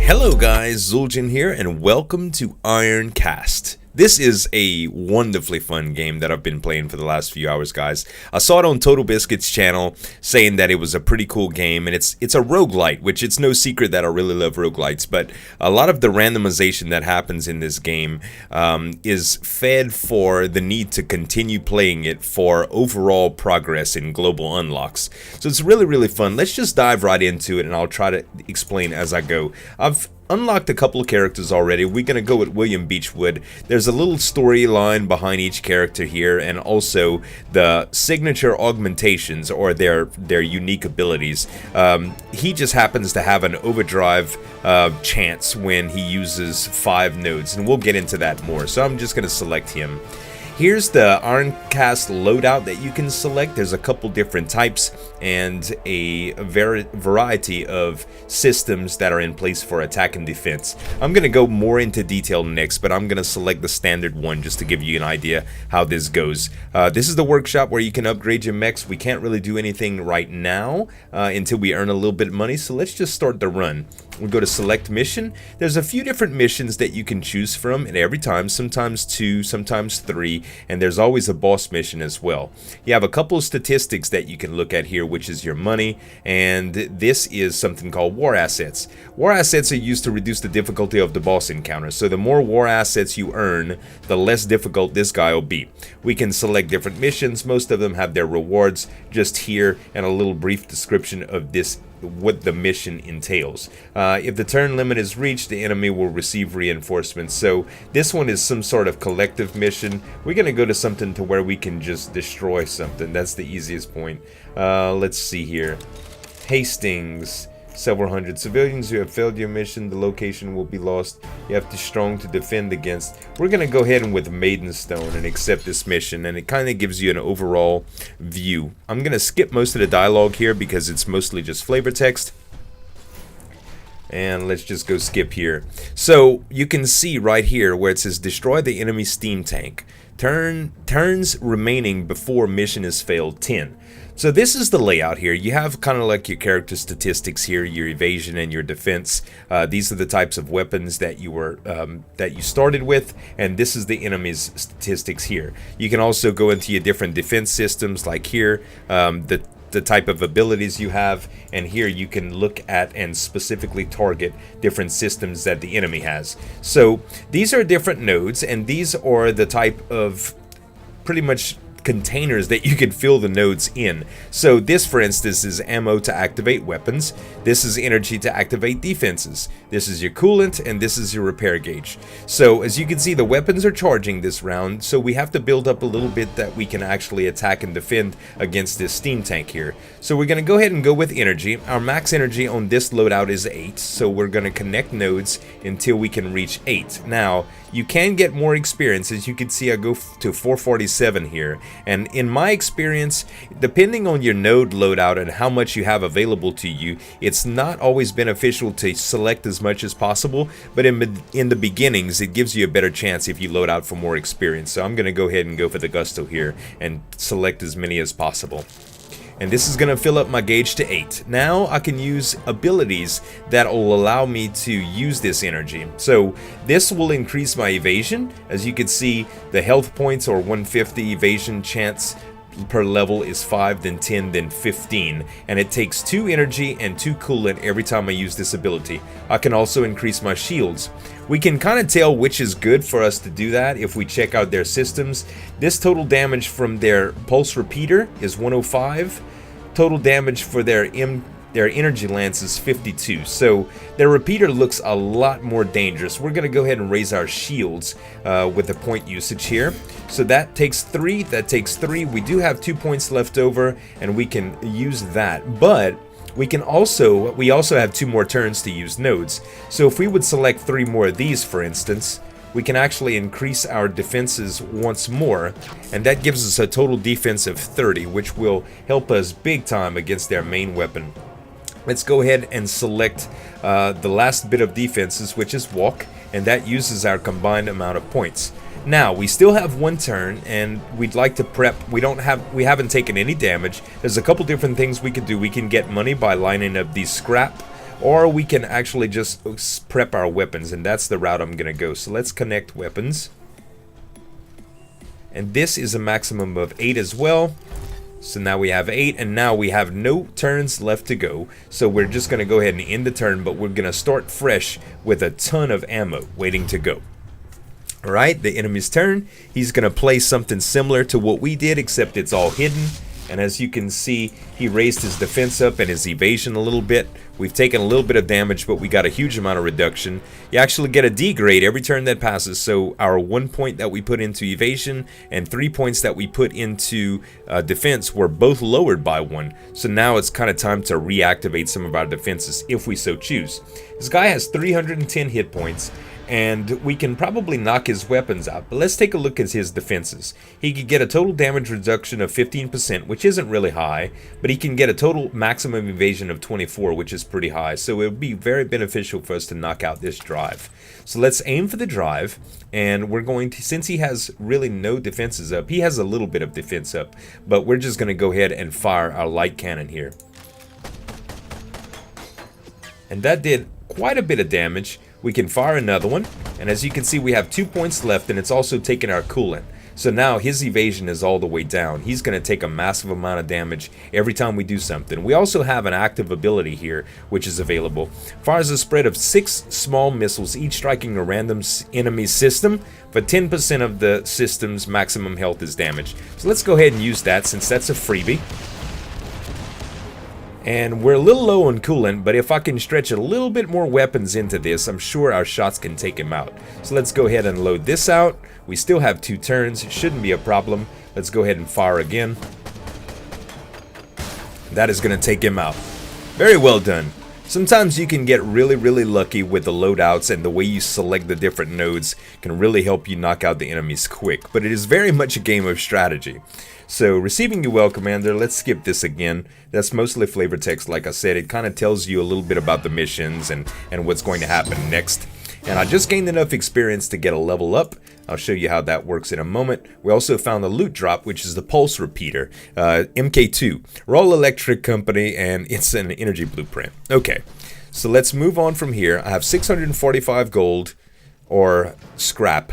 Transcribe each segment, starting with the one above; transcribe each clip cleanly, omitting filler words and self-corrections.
Hello guys, Zueljin here and welcome to Ironcast. This is a wonderfully fun game that I've been playing for the last few hours, guys. I saw it on Total Biscuit's channel saying that it was a pretty cool game, and it's a roguelite, which it's no secret that I really love roguelites, but a lot of the randomization that happens in this game is fed for the need to continue playing it for overall progress in global unlocks. So it's really fun. Let's just dive right into it, and I'll try to explain as I go. I've unlocked a couple of characters already. We're gonna go with William Beechwood. There's a little storyline behind each character here, and also the signature augmentations or their unique abilities. He just happens to have an overdrive chance when he uses 5 nodes, and we'll get into that more. So I'm just gonna select him. Here's the Ironcast loadout that you can select. There's a couple different types and a variety of systems that are in place for attack and defense. I'm going to go more into detail next, but I'm going to select the standard one just to give you an idea how this goes. This is the workshop where you can upgrade your mechs. We can't really do anything right now until we earn a little bit of money, so let's just start the run. We'll go to select mission. There's a few different missions that you can choose from, and every time, sometimes 2, sometimes 3, and there's always a boss mission as well. You have a couple of statistics that you can look at here, which is your money, and this is something called war assets. War assets are used to reduce the difficulty of the boss encounter, so the more war assets you earn, the less difficult this guy will be. We can select different missions. Most of them have their rewards just here, and a little brief description of what the mission entails. If the turn limit is reached, the enemy will receive reinforcements. So this one is some sort of collective mission. We're gonna go to something to where we can just destroy something. That's the easiest point. Let's see here. Hastings. Several hundred civilians who have failed your mission. The location will be lost. You have to be strong to defend against. We're gonna go ahead and with Maidenstone and accept this mission, and it kind of gives you an overall view. I'm gonna skip most of the dialogue here because it's mostly just flavor text. And let's just go skip here. So you can see right here where it says destroy the enemy steam tank. Turns remaining before mission is failed 10. So this is the layout here. You have kind of like your character statistics here, your evasion and your defense. These are the types of weapons that you started with, and this is the enemy's statistics here. You can also go into your different defense systems, like here, the type of abilities you have, and here you can look at and specifically target different systems that the enemy has. So these are different nodes, and these are the type of pretty much containers that you could fill the nodes in. So this, for instance, is ammo to activate weapons. This is energy to activate defenses. This is your coolant, and this is your repair gauge. So as you can see, the weapons are charging this round, so we have to build up a little bit that we can actually attack and defend against this steam tank here. So we're going to go ahead and go with energy. Our max energy on this loadout is 8, so we're going to connect nodes until we can reach 8. Now, you can get more experience. As you can see, I go to 447 here, and in my experience, depending on your node loadout and how much you have available to you, it's not always beneficial to select as much as possible, but in the beginnings, it gives you a better chance if you load out for more experience. So I'm going to go ahead and go for the gusto here and select as many as possible. And this is going to fill up my gauge to 8. Now I can use abilities that will allow me to use this energy. So this will increase my evasion. As you can see, the health points or 150 evasion chance per level is 5, then 10, then 15. And it takes 2 energy and 2 coolant every time I use this ability. I can also increase my shields. We can kind of tell which is good for us to do that if we check out their systems. This total damage from their pulse repeater is 105. Total damage for their energy lance is 52. So their repeater looks a lot more dangerous. We're going to go ahead and raise our shields with the point usage here. So that takes 3. That takes 3. We do have 2 points left over, and we can use that. But we also have 2 more turns to use nodes. So if we would select 3 more of these, for instance, we can actually increase our defenses once more, and that gives us a total defense of 30, which will help us big time against their main weapon. Let's go ahead and select the last bit of defenses, which is walk, and that uses our combined amount of points. Now, we still have 1 turn, and we'd like to prep. We haven't taken any damage. There's a couple different things we could do. We can get money by lining up these scrap or we can actually just prep our weapons, and that's the route I'm gonna go. So let's connect weapons, and this is a maximum of 8 as well. So now we have 8, and now we have no turns left to go. So we're just going to go ahead and end the turn, but we're going to start fresh with a ton of ammo waiting to go. Alright, the enemy's turn. He's going to play something similar to what we did, except it's all hidden. And as you can see, he raised his defense up and his evasion a little bit. We've taken a little bit of damage, but we got a huge amount of reduction. You actually get a D grade every turn that passes, so our 1 point that we put into evasion and 3 points that we put into defense were both lowered by 1. So now it's kind of time to reactivate some of our defenses if we so choose. This guy has 310 hit points, and we can probably knock his weapons out, but let's take a look at his defenses. He could get a total damage reduction of 15%, which isn't really high, but he can get a total maximum evasion of 24, which is pretty high, so it would be very beneficial for us to knock out this drive. So let's aim for the drive, and we're going to, since he has really no defenses up, he has a little bit of defense up, but we're just going to go ahead and fire our light cannon here. And that did quite a bit of damage. We can fire another one, and as you can see, we have 2 points left, and it's also taken our coolant. So now his evasion is all the way down. He's going to take a massive amount of damage every time we do something. We also have an active ability here, which is available. Fires a spread of 6 small missiles, each striking a random enemy system, but 10% of the system's maximum health is damaged. So let's go ahead and use that, since that's a freebie. And we're a little low on coolant, but if I can stretch a little bit more weapons into this, I'm sure our shots can take him out. So let's go ahead and load this out. We still have 2 turns, it shouldn't be a problem. Let's go ahead and fire again. That is going to take him out. Very well done. Sometimes you can get really lucky with the loadouts, and the way you select the different nodes can really help you knock out the enemies quick, but it is very much a game of strategy. So, receiving you well, Commander. Let's skip this again. That's mostly flavor text, like I said. It kind of tells you a little bit about the missions and what's going to happen next. And I just gained enough experience to get a level up. I'll show you how that works in a moment. We also found the loot drop, which is the pulse repeater, MK2. Roll Electric Company, and it's an energy blueprint. Okay, so let's move on from here. I have 645 gold, or scrap,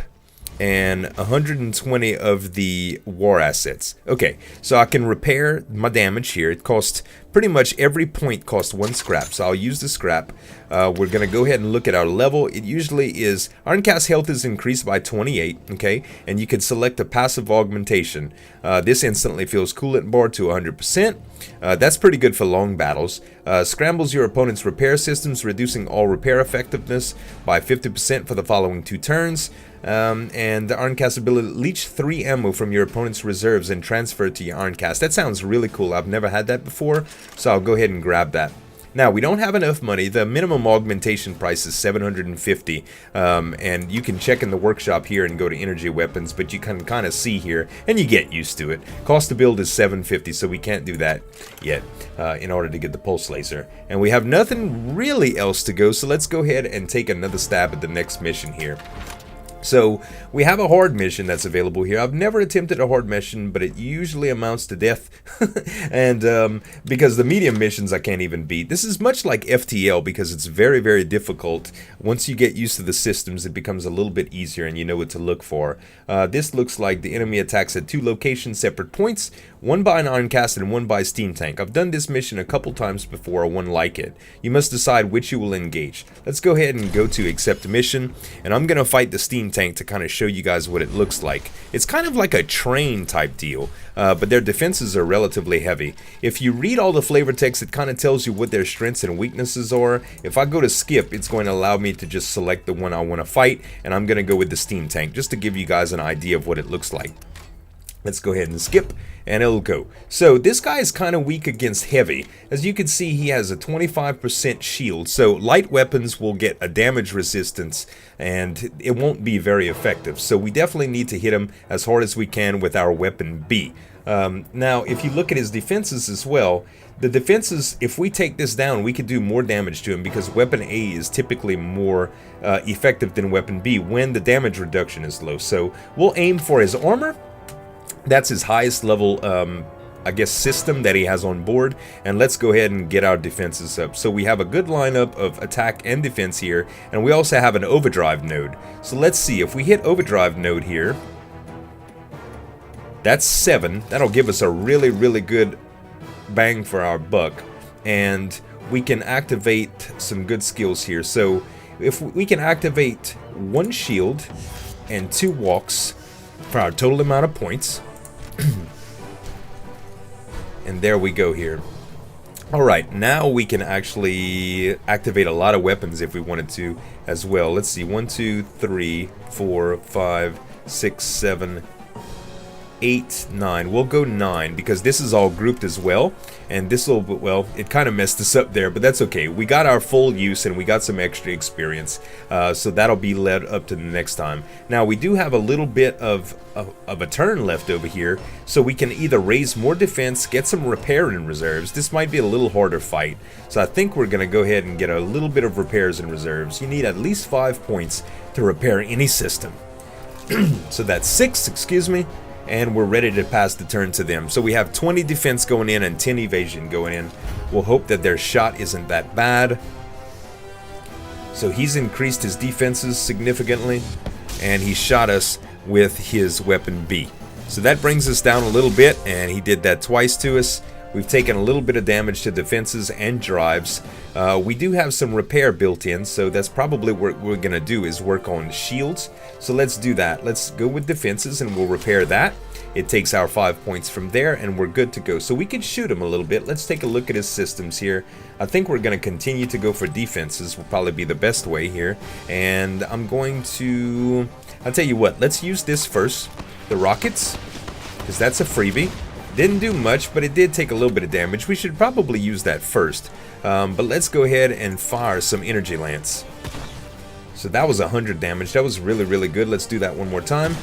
and 120 of the war assets. Okay, so I can repair my damage here. It costs pretty much every point costs 1 scrap, so I'll use the scrap. We're gonna go ahead and look at our level. It usually is Ironcast health is increased by 28, okay, and you can select a passive augmentation. This instantly fills coolant bar to 100%. That's pretty good for long battles. Scrambles your opponent's repair systems, reducing all repair effectiveness by 50% for the following 2 turns. And the Ironcast ability, leech 3 ammo from your opponent's reserves and transfer it to your Ironcast. That sounds really cool. I've never had that before, so I'll go ahead and grab that. Now, we don't have enough money. The minimum augmentation price is 750, and you can check in the workshop here and go to energy weapons, but you can kind of see here, and you get used to it. Cost to build is 750, so we can't do that yet in order to get the pulse laser. And we have nothing really else to go, so let's go ahead and take another stab at the next mission here. So, we have a hard mission that's available here. I've never attempted a hard mission, but it usually amounts to death. And because the medium missions I can't even beat. This is much like FTL because it's very difficult. Once you get used to the systems, it becomes a little bit easier and you know what to look for. This looks like the enemy attacks at 2 locations, separate points. One by an Ironcast and one by a steam tank. I've done this mission a couple times before, or one like it. You must decide which you will engage. Let's go ahead and go to accept mission, and I'm going to fight the steam tank to kind of show you guys what it looks like. It's kind of like a train type deal, but their defenses are relatively heavy. If you read all the flavor text, it kind of tells you what their strengths and weaknesses are. If I go to skip, it's going to allow me to just select the one I want to fight, and I'm going to go with the steam tank, just to give you guys an idea of what it looks like. Let's go ahead and skip, and it'll go. So this guy is kind of weak against heavy. As you can see, he has a 25% shield, so light weapons will get a damage resistance, and it won't be very effective. So we definitely need to hit him as hard as we can with our weapon B. Now, if you look at his defenses as well, the defenses, if we take this down, we could do more damage to him because weapon A is typically more effective than weapon B when the damage reduction is low. So we'll aim for his armor. That's his highest level I guess, system that he has on board, and let's go ahead and get our defenses up. So we have a good lineup of attack and defense here, and we also have an overdrive node. So let's see, if we hit overdrive node here, that's 7. That'll give us a really, really good bang for our buck, and we can activate some good skills here. So if we can activate 1 shield and 2 walks for our total amount of points. And there we go here. Alright, now we can actually activate a lot of weapons if we wanted to as well. Let's see, 1, 2, 3, 4, 5, 6, 7, 8, 9. We'll go 9 because this is all grouped as well. And this will, well, it kind of messed us up there, but that's okay. We got our full use and we got some extra experience. So that'll be led up to the next time. Now we do have a little bit of a turn left over here. So we can either raise more defense, get some repair in reserves. This might be a little harder fight. So I think we're going to go ahead and get a little bit of repairs in reserves. You need at least 5 points to repair any system. So that's 6, excuse me. And we're ready to pass the turn to them. So we have 20 defense going in and 10 evasion going in. We'll hope that their shot isn't that bad. So he's increased his defenses significantly, and he shot us with his weapon B. So that brings us down a little bit, and he did that twice to us. We've taken a little bit of damage to defenses and drives. We do have some repair built in, so that's probably what we're going to do is work on shields. So let's do that. Let's go with defenses and we'll repair that. It takes our 5 points from there and we're good to go. So we can shoot him a little bit. Let's take a look at his systems here. I think we're going to continue to go for defenses. Will probably be the best way here. And I'm going to... I'll tell you what, let's use this first. The rockets, because that's a freebie. Didn't do much, but it did take a little bit of damage. We should probably use that first. But let's go ahead and fire some energy lance. So that was 100 damage. That was really, really good. Let's do that one more time.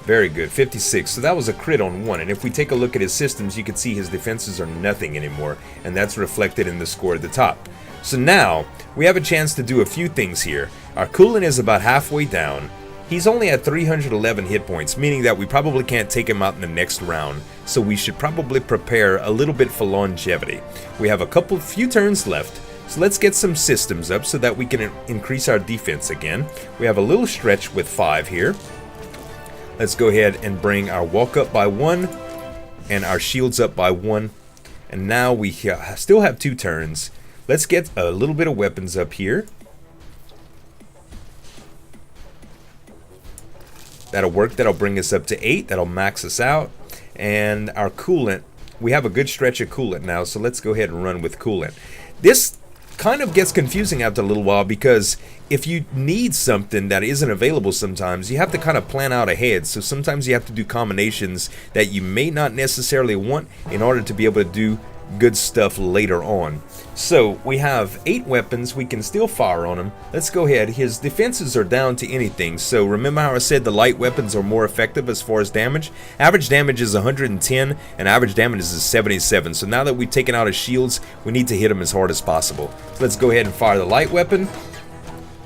Very good, 56. So that was a crit on 1. And if we take a look at his systems, you can see his defenses are nothing anymore. And that's reflected in the score at the top. So now, we have a chance to do a few things here. Our coolant is about halfway down. He's only at 311 hit points, meaning that we probably can't take him out in the next round. So we should probably prepare a little bit for longevity. We have a few turns left. So let's get some systems up so that we can increase our defense again. We have a little stretch with 5 here. Let's go ahead and bring our walk up by 1 and our shields up by 1. And now we still have 2 turns. Let's get a little bit of weapons up here. That'll work. That'll bring us up to 8. That'll max us out. And our coolant, we have a good stretch of coolant now, so let's go ahead and run with coolant. This kind of gets confusing after a little while because if you need something that isn't available sometimes, you have to kind of plan out ahead. So sometimes you have to do combinations that you may not necessarily want in order to be able to do good stuff later on. So we have 8 weapons. We can still fire on him. Let's go ahead. His defenses are down to anything. So remember how I said the light weapons are more effective as far as damage? Average damage is 110 and average damage is 77. So now that we've taken out his shields, we need to hit him as hard as possible. So let's go ahead and fire the light weapon.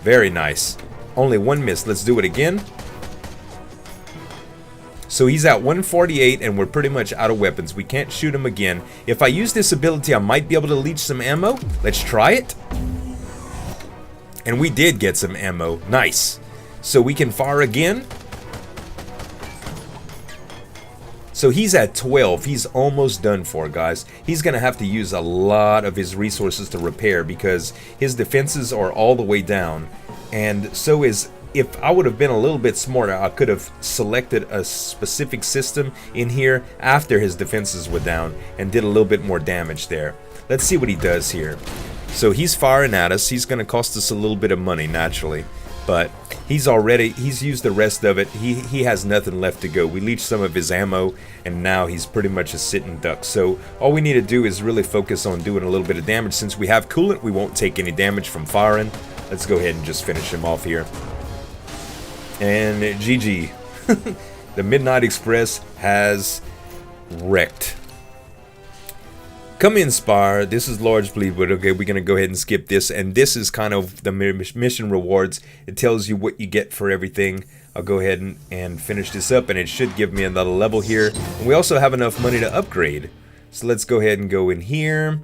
Very nice. Only 1 miss. Let's do it again. So he's at 148 and we're pretty much out of weapons. We can't shoot him again. If I use this ability, I might be able to leech some ammo. Let's try it. And we did get some ammo. Nice. So we can fire again. So he's at 12. He's almost done for, guys. He's going to have to use a lot of his resources to repair because his defenses are all the way down. And so is... If I would have been a little bit smarter, I could have selected a specific system in here after his defenses were down and did a little bit more damage there. Let's see what he does here. So he's firing at us. He's going to cost us a little bit of money, naturally. But he's used the rest of it. He has nothing left to go. We leached some of his ammo, and now he's pretty much a sitting duck. So all we need to do is really focus on doing a little bit of damage. Since we have coolant, we won't take any damage from firing. Let's go ahead and just finish him off here. And GG. The Midnight Express has wrecked. Come in, Spire. This is large bleed, but okay, we're going to go ahead and skip this. And this is kind of the mission rewards. It tells you what you get for everything. I'll go ahead and finish this up, and it should give me another level here. And we also have enough money to upgrade. So let's go ahead and go in here.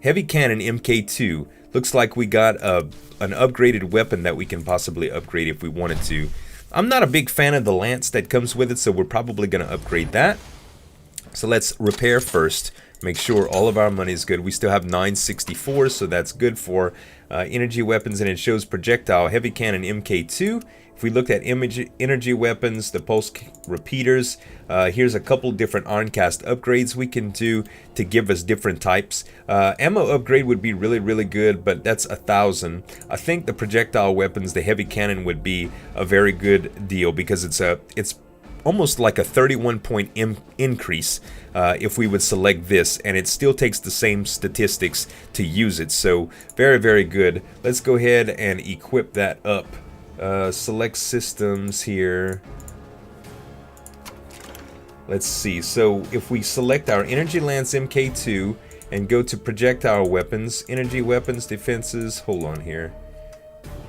Heavy cannon MK2. Looks like we got an upgraded weapon that we can possibly upgrade if we wanted to. I'm not a big fan of the lance that comes with it, so we're probably going to upgrade that. So let's repair first. Make sure all of our money is good. We still have 964, so that's good for energy weapons, and it shows projectile heavy cannon MK2. If we looked at energy weapons, the pulse repeaters, here's a couple different Ironcast upgrades we can do to give us different types. Ammo upgrade would be really good, but that's 1,000. I think the projectile weapons, the heavy cannon, would be a very good deal because it's almost like a 31-point increase if we would select this, and it still takes the same statistics to use it. So very good. Let's go ahead and equip that up. Select systems here. Let's see. So if we select our energy lance MK2 and go to projectile weapons, energy weapons, defenses, hold on here.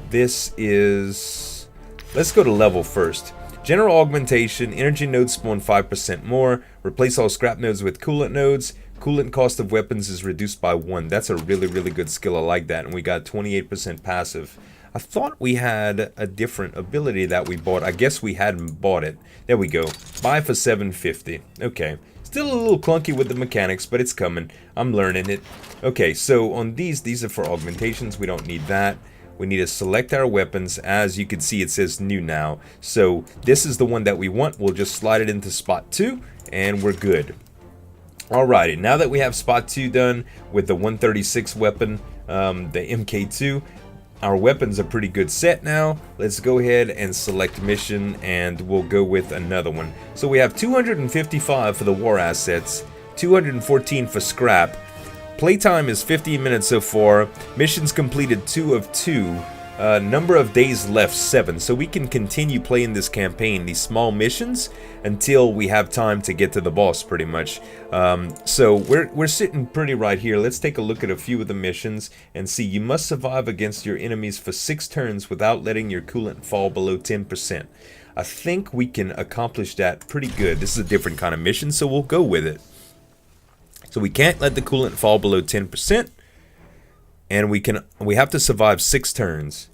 This is, let's go to level first. General augmentation, energy nodes spawn 5% more, replace all scrap nodes with coolant nodes, coolant cost of weapons is reduced by 1. That's a really good skill. I like that. And we got 28% passive. I thought we had a different ability that we bought. I guess we hadn't bought it. There we go. Buy for 750. Okay. Still a little clunky with the mechanics, but it's coming. I'm learning it. Okay, so on these are for augmentations. We don't need that. We need to select our weapons. As you can see, it says new now. So this is the one that we want. We'll just slide it into spot 2, and we're good. Alrighty, now that we have spot 2 done with the 136 weapon, the MK2, our weapons are pretty good set now. Let's go ahead and select mission, and we'll go with another one. So we have 255 for the war assets, 214 for scrap. Playtime is 15 minutes so far. Missions completed 2 of 2. Number of days left 7. So we can continue playing this campaign, these small missions, until we have time to get to the boss, pretty much. So we're sitting pretty right here. Let's take a look at a few of the missions and see. You must survive against your enemies for 6 turns without letting your coolant fall below 10%. I think we can accomplish that pretty good. This is a different kind of mission, so we'll go with it. So we can't let the coolant fall below 10%, and we have to survive 6 turns.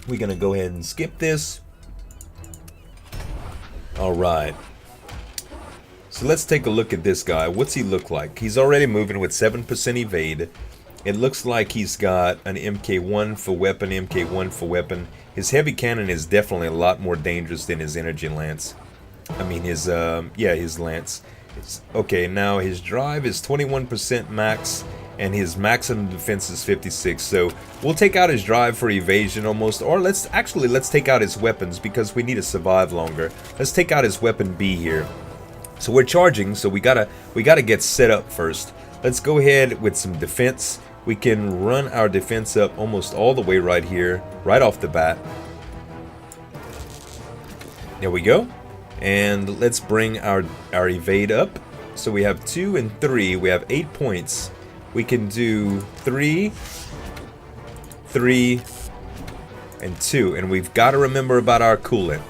We're gonna go ahead and skip this. Alright. So let's take a look at this guy. What's he look like? He's already moving with 7% evade. It looks like he's got an MK1 for weapon, MK1 for weapon. His heavy cannon is definitely a lot more dangerous than his energy lance. I mean his lance. Okay, now his drive is 21% max, and his maximum defense is 56. So we'll take out his drive for evasion almost, or let's take out his weapons because we need to survive longer. Let's take out his weapon B here. So we're charging, so we gotta get set up first. Let's go ahead with some defense. We can run our defense up almost all the way right here, right off the bat. There we go. And let's bring our evade up. So we have 2 and 3. We have 8 points. We can do 3, 3, and 2. And we've got to remember about our coolant.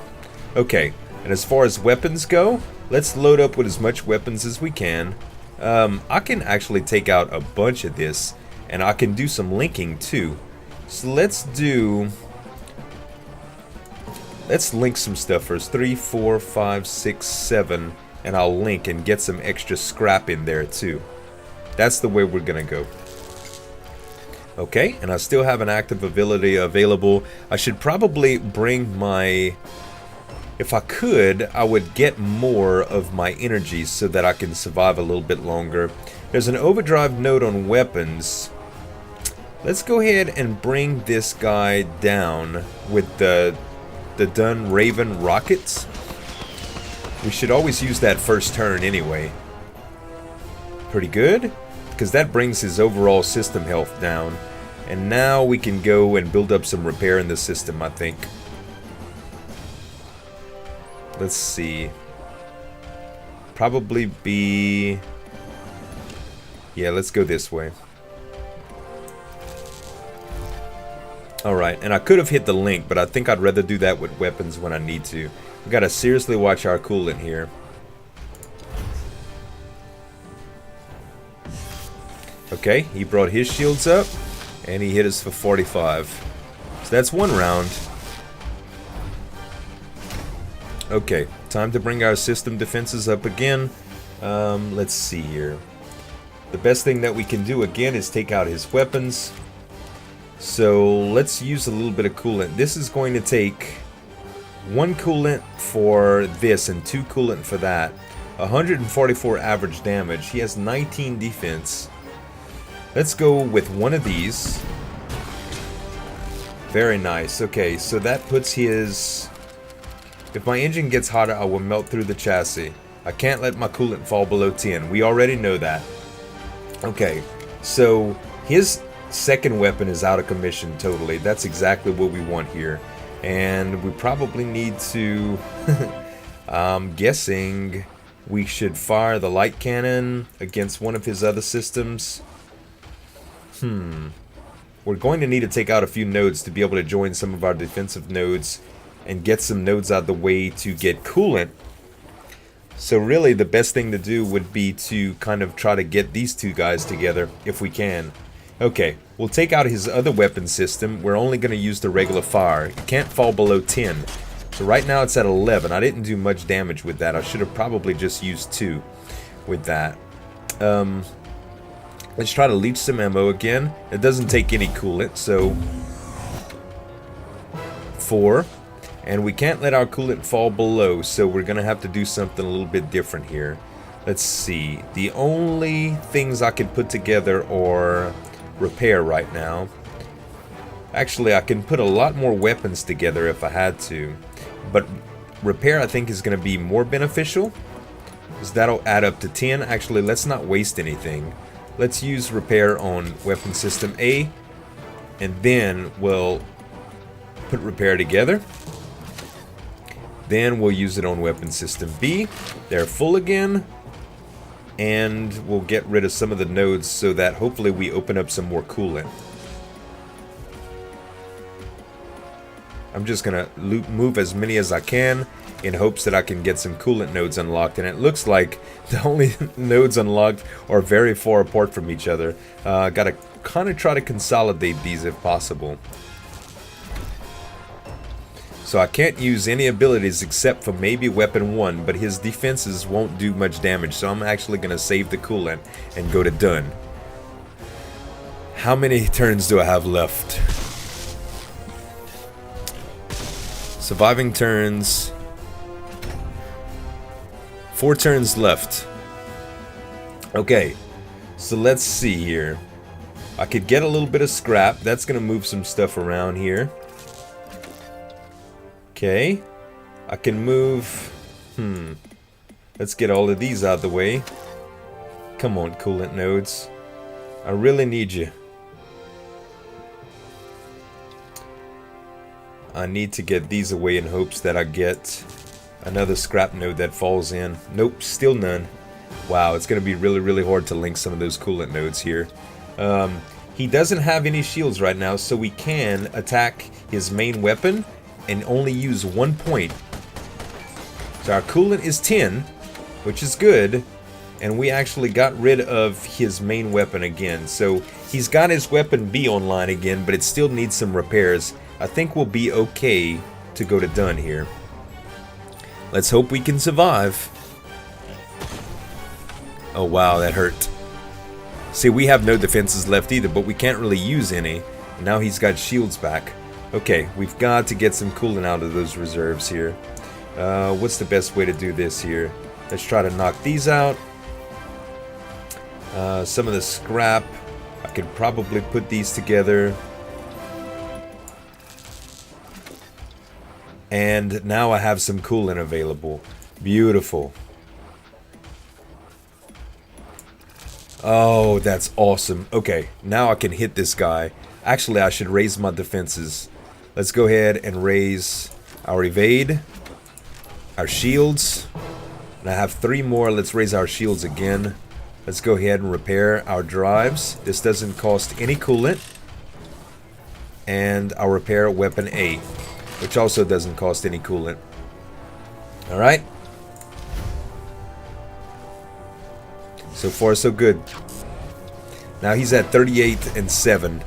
Okay, and as far as weapons go, let's load up with as much weapons as we can. I can actually take out a bunch of this, and I can do some linking too. So let's link some stuff first. 3, 4, 5, 6, 7, and I'll link and get some extra scrap in there too. That's the way we're gonna go. Okay, and I still have an active ability available. I should probably bring my... If I could, I would get more of my energy so that I can survive a little bit longer. There's an overdrive node on weapons. Let's go ahead and bring this guy down with the Dun Raven rockets. We should always use that first turn anyway. Pretty good, because that brings his overall system health down. And now we can go and build up some repair in the system, I think. Let's see. Probably be... Yeah, let's go this way. Alright, and I could have hit the link, but I think I'd rather do that with weapons when I need to. We gotta seriously watch our coolant here. Okay, he brought his shields up, and he hit us for 45. So that's one round. Okay, time to bring our system defenses up again. Let's see here. The best thing that we can do again is take out his weapons. So let's use a little bit of coolant. This is going to take 1 coolant for this and 2 coolant for that. 144 average damage. He has 19 defense. Let's go with one of these. Very nice. Okay, so that puts his... If my engine gets hotter, I will melt through the chassis. I can't let my coolant fall below 10. We already know that. Okay, so his second weapon is out of commission totally. That's exactly what we want here. And we probably need to... I'm guessing we should fire the light cannon against one of his other systems. We're going to need to take out a few nodes to be able to join some of our defensive nodes and get some nodes out of the way to get coolant. So really the best thing to do would be to kind of try to get these two guys together if we can. Okay, we'll take out his other weapon system. We're only going to use the regular fire. It can't fall below 10. So right now it's at 11. I didn't do much damage with that. I should have probably just used 2 with that. Let's try to leech some ammo again. It doesn't take any coolant, so 4. And we can't let our coolant fall below, so we're going to have to do something a little bit different here. Let's see. The only things I can put together are repair right now. Actually, I can put a lot more weapons together if I had to. But repair, I think, is going to be more beneficial, because that'll add up to 10. Actually, let's not waste anything. Let's use repair on weapon system A, and then we'll put repair together. Then we'll use it on weapon system B. They're full again. And we'll get rid of some of the nodes so that hopefully we open up some more coolant. I'm just going to move as many as I can in hopes that I can get some coolant nodes unlocked. And it looks like the only nodes unlocked are very far apart from each other. Got to kind of try to consolidate these if possible. So I can't use any abilities except for maybe weapon 1, but his defenses won't do much damage, so I'm actually going to save the coolant and go to done. How many turns do I have left? Surviving turns. 4 turns left. Okay, so let's see here. I could get a little bit of scrap. That's going to move some stuff around here. Okay, I can move, let's get all of these out of the way. Come on, coolant nodes. I really need you. I need to get these away in hopes that I get another scrap node that falls in. Nope, still none. Wow, it's going to be really, really hard to link some of those coolant nodes here. He doesn't have any shields right now, so we can attack his main weapon and only use 1 point. So our coolant is 10, which is good, and we actually got rid of his main weapon again. So he's got his weapon B online again, but it still needs some repairs. I think we'll be okay to go to done here. Let's hope we can survive. Oh wow, that hurt. See, we have no defenses left either, but we can't really use any. Now he's got shields back. Okay, we've got to get some coolant out of those reserves here. What's the best way to do this here? Let's try to knock these out. Some of the scrap, I could probably put these together. And now I have some coolant available. Beautiful. Oh, that's awesome. Okay, now I can hit this guy. Actually, I should raise my defenses. Let's go ahead and raise our evade, our shields, and I have 3 more. Let's raise our shields again. Let's go ahead and repair our drives. This doesn't cost any coolant. And I'll repair weapon A, which also doesn't cost any coolant. Alright. So far, so good. Now he's at 38 and 7.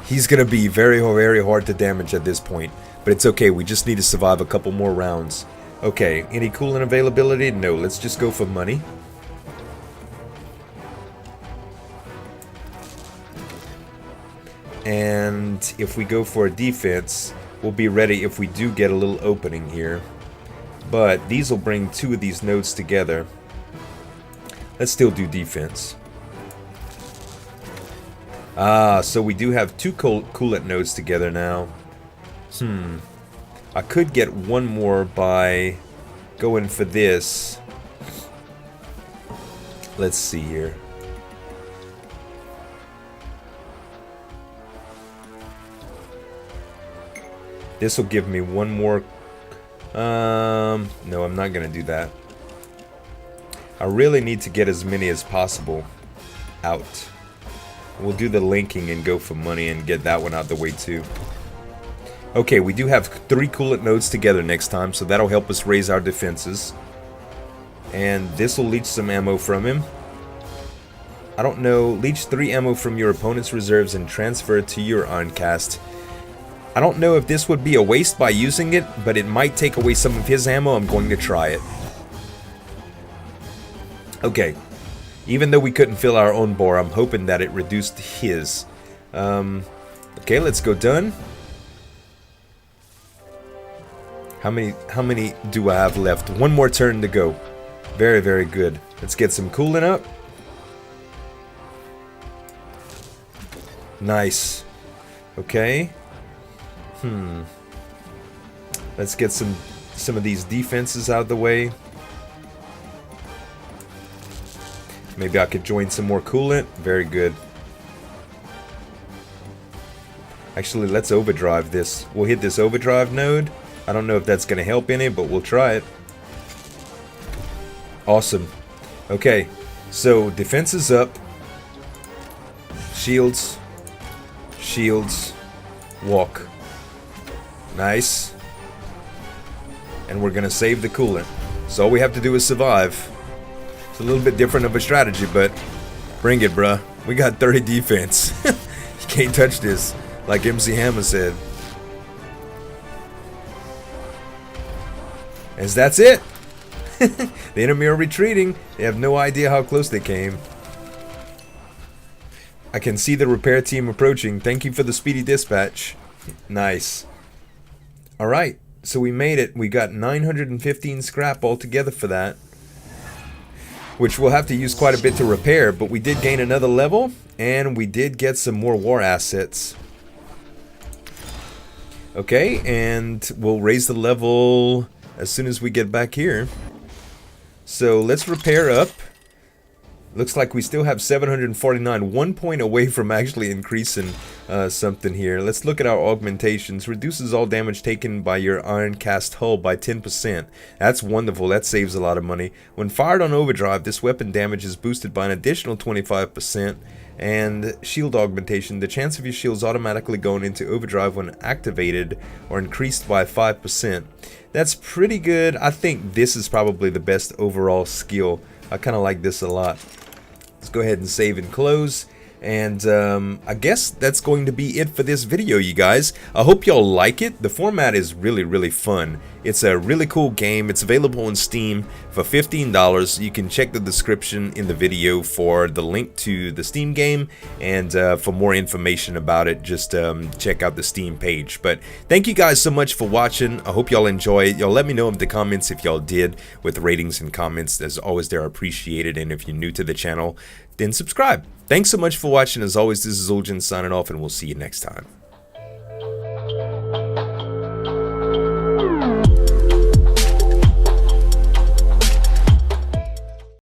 He's going to be very, very hard to damage at this point. But it's okay, we just need to survive a couple more rounds. Okay, any coolant availability? No, let's just go for money. And if we go for a defense, we'll be ready if we do get a little opening here. But these will bring 2 of these nodes together. Let's still do defense. So we do have 2 coolant nodes together now. I could get one more by going for this. Let's see here. This will give me one more. No, I'm not gonna do that. I really need to get as many as possible out. We'll do the linking and go for money and get that one out the way too. Okay, we do have 3 coolant nodes together next time, so that'll help us raise our defenses. And this will leech some ammo from him. I don't know, leech 3 ammo from your opponent's reserves and transfer it to your Ironcast. I don't know if this would be a waste by using it, but it might take away some of his ammo. I'm going to try it. Okay. Even though we couldn't fill our own bar, I'm hoping that it reduced his. Okay, let's go done. How many do I have left? One more turn to go. Very, very good. Let's get some coolant up. Nice. Okay. Let's get some of these defenses out of the way. Maybe I could join some more coolant. Very good. Actually, let's overdrive this. We'll hit this overdrive node. I don't know if that's going to help any, but we'll try it. Awesome. Okay, so defense is up. Shields. Shields. Walk. Nice. And we're going to save the coolant. So all we have to do is survive. It's a little bit different of a strategy, but bring it, bruh. We got 30 defense. You can't touch this, like MC Hammer said. As that's it. The enemy are retreating. They have no idea how close they came. I can see the repair team approaching. Thank you for the speedy dispatch. Nice. Alright, so we made it. We got 915 scrap altogether for that. Which we'll have to use quite a bit to repair, but we did gain another level, and we did get some more war assets. Okay, and we'll raise the level as soon as we get back here. So let's repair up. Looks like we still have 749, 1 point away from actually increasing something here. Let's look at our augmentations. Reduces all damage taken by your Ironcast hull by 10%. That's wonderful. That saves a lot of money. When fired on overdrive, this weapon damage is boosted by an additional 25%. And shield augmentation. The chance of your shields automatically going into overdrive when activated or increased by 5%. That's pretty good. I think this is probably the best overall skill. I kind of like this a lot. Let's go ahead and save and close. And I guess that's going to be it for this video, you guys. I hope y'all like it. The format is really, really fun. It's a really cool game. It's available on Steam for $15. You can check the description in the video for the link to the Steam game. And for more information about it, just check out the Steam page. But thank you guys so much for watching. I hope y'all enjoy it. Y'all let me know in the comments if y'all did, with ratings and comments. As always, they're appreciated. And if you're new to the channel, then subscribe. Thanks so much for watching. As always, this is Zueljin signing off, and we'll see you next time.